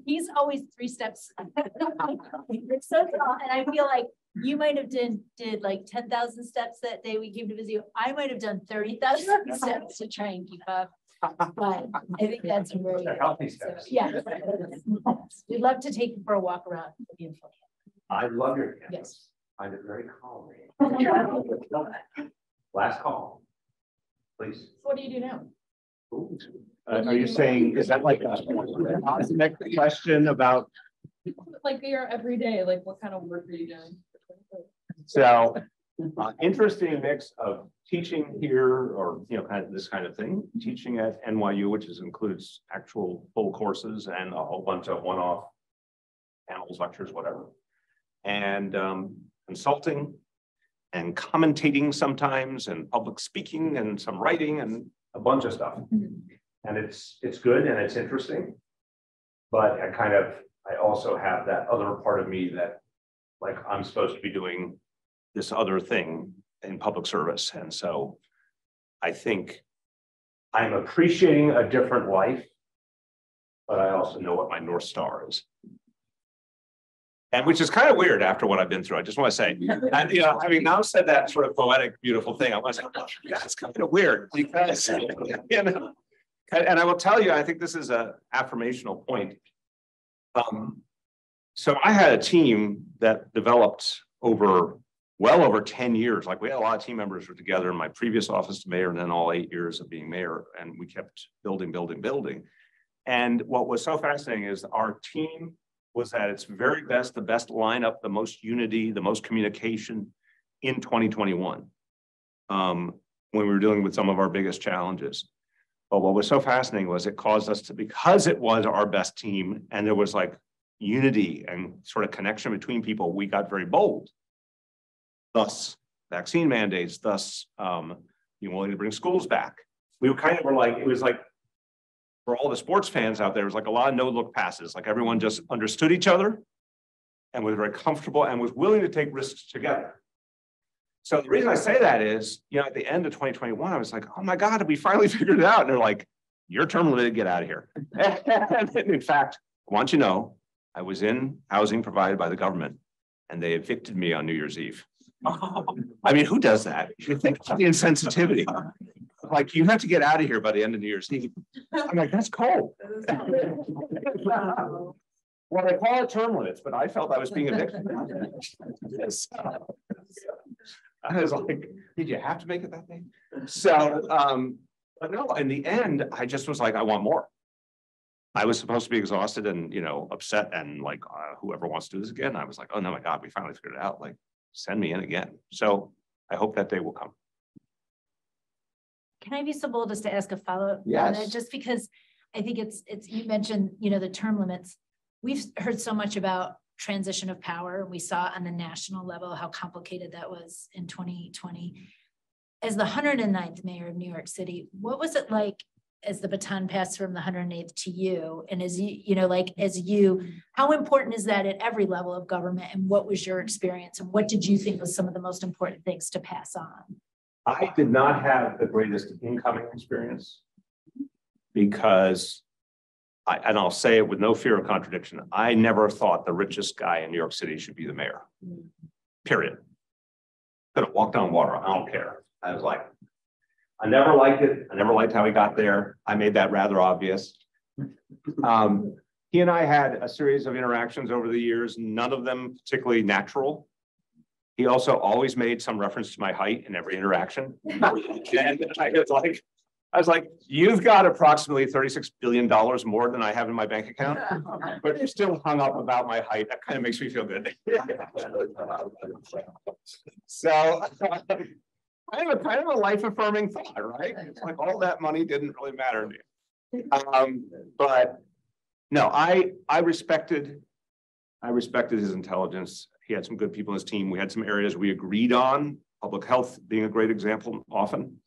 He's always 3 steps. It's so tall, and I feel like you might have did like 10,000 steps that day we came to visit you. I might have done 30,000 steps to try and keep up. But I think that's very healthy steps. Yeah. We'd love to take you for a walk around the beautiful. I love your campus. Yes. Find it very calming. Last call, please. So what do you do now? Are you saying, is that like a next question about? Like your everyday, like what kind of work are you doing? So, interesting mix of teaching here, or kind of this kind of thing, teaching at NYU, which includes actual full courses and a whole bunch of one-off panels, lectures, whatever, and consulting and commentating sometimes, and public speaking, and some writing, and a bunch of stuff. And it's good and it's interesting, but I also have that other part of me that, like, I'm supposed to be doing this other thing in public service. And so I think I'm appreciating a different life, but I also know what my North Star is. And which is kind of weird after what I've been through. I just want to say, and, having now said that sort of poetic, beautiful thing, I was like, oh, that's kind of weird because, and I will tell you, I think this is an affirmational point. So I had a team that developed well over 10 years. Like, we had a lot of team members who were together in my previous office to mayor, and then all 8 years of being mayor. And we kept building. And what was so fascinating is our team was at its very best, the best lineup, the most unity, the most communication in 2021, when we were dealing with some of our biggest challenges. But what was so fascinating was it caused us to, because it was our best team and there was like unity and sort of connection between people, we got very bold. Thus, vaccine mandates, thus being willing to bring schools back. We were like, it was like, for all the sports fans out there, it was like a lot of no-look passes. Like, everyone just understood each other and was very comfortable and was willing to take risks together. So the reason I say that is, at the end of 2021, I was like, oh my God, we finally figured it out. And they're like, you're term limited, get out of here. And in fact, I want you to know, I was in housing provided by the government and they evicted me on New Year's Eve. I mean, who does that? You think of the insensitivity. Like, you have to get out of here by the end of New Year's Eve. I'm like, that's cold. Well, they call it term limits, but I felt I was being evicted. I was like, did you have to make it that day? So, but no, in the end, I just was like, I want more. I was supposed to be exhausted and, upset and like, whoever wants to do this again. I was like, oh no, my God, we finally figured it out. Like, send me in again. So I hope that day will come. Can I be so bold as to ask a follow-up? Yes. Just because I think it's you mentioned, the term limits. We've heard so much about transition of power. We saw on the national level how complicated that was in 2020. As the 109th mayor of New York City, what was it like as the baton passed from the 108th to you? And as how important is that at every level of government? And what was your experience? And what did you think was some of the most important things to pass on? I did not have the greatest incoming experience because and I'll say it with no fear of contradiction, I never thought the richest guy in New York City should be the mayor, period. Could have walked on water, I don't care. I was like, I never liked it. I never liked how he got there. I made that rather obvious. He and I had a series of interactions over the years, none of them particularly natural. He also always made some reference to my height in every interaction. And I was like, you've got approximately $36 billion more than I have in my bank account, but you're still hung up about my height. That kind of makes me feel good. So kind of a life-affirming thought, right? It's like all that money didn't really matter to me. But no, I respected his intelligence. He had some good people in his team. We had some areas we agreed on, public health being a great example often.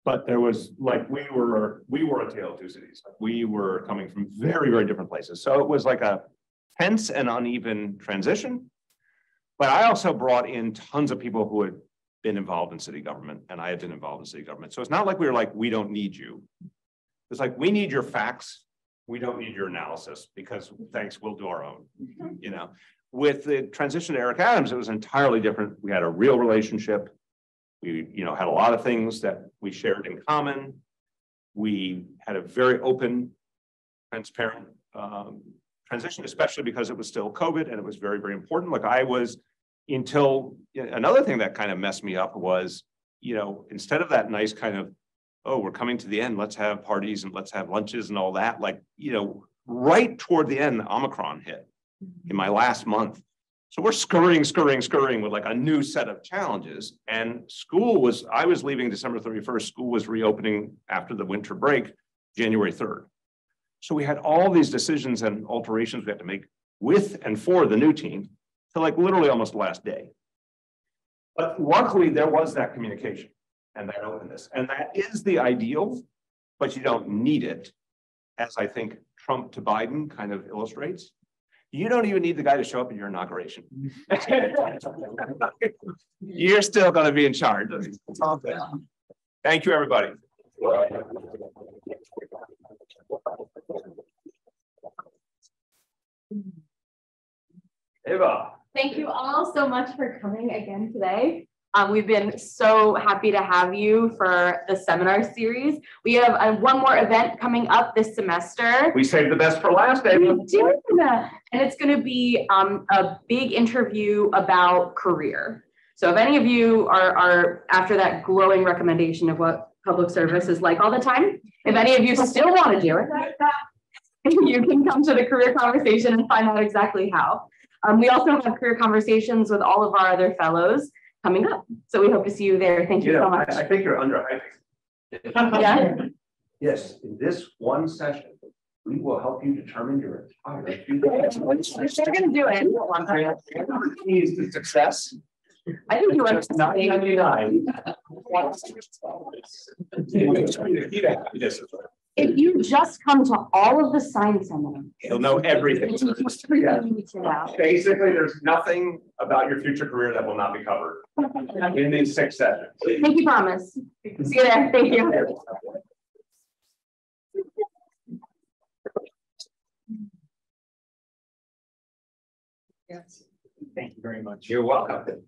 But there was like, we were a tale of two cities. We were coming from very, very different places. So it was like a tense and uneven transition. But I also brought in tons of people who had been involved in city government, and I had been involved in city government. So it's not like we were like, we don't need you. It's like, we need your facts we don't need your analysis because thanks, we'll do our own, you know. With the transition to Eric Adams, it was entirely different. We had a real relationship. We, you know, had a lot of things that we shared in common. We had a very open, transparent transition, especially because it was still COVID and it was very, very important. Like I was, until another thing that kind of messed me up was, you know, instead of that nice kind of, oh, we're coming to the end, let's have parties and let's have lunches and all that, like, you know, right toward the end, Omicron hit in my last month. So we're scurrying with like a new set of challenges. And I was leaving December 31st, school was reopening after the winter break, January 3rd. So we had all these decisions and alterations we had to make with and for the new team to like literally almost the last day. But luckily there was that communication and that openness. And that is the ideal, but you don't need it, as I think Trump to Biden kind of illustrates. You don't even need the guy to show up at your inauguration. You're still going to be in charge. Thank you, everybody. Eva. Thank you all so much for coming again today. We've been so happy to have you for the seminar series. We have one more event coming up this semester. We saved the best for last, Eva. We did. And it's going to be a big interview about career. So if any of you are after that glowing recommendation of what public service is like all the time, if any of you still want to do it, you can come to the career conversation and find out exactly how. We also have career conversations with all of our other fellows coming up. So we hope to see you there. Thank you so much. I think you're underhyping. Yeah. Yes, in this one session, we will help you determine your entire future. We're going to do it. Keys to success. I think you understand. 999. If you just come to all of the science seminars, you'll know everything. Yeah. Basically, there's nothing about your future career that will not be covered in these 6 sessions. Thank you, promise. See you there. Thank you. Yes. Thank you very much. You're welcome.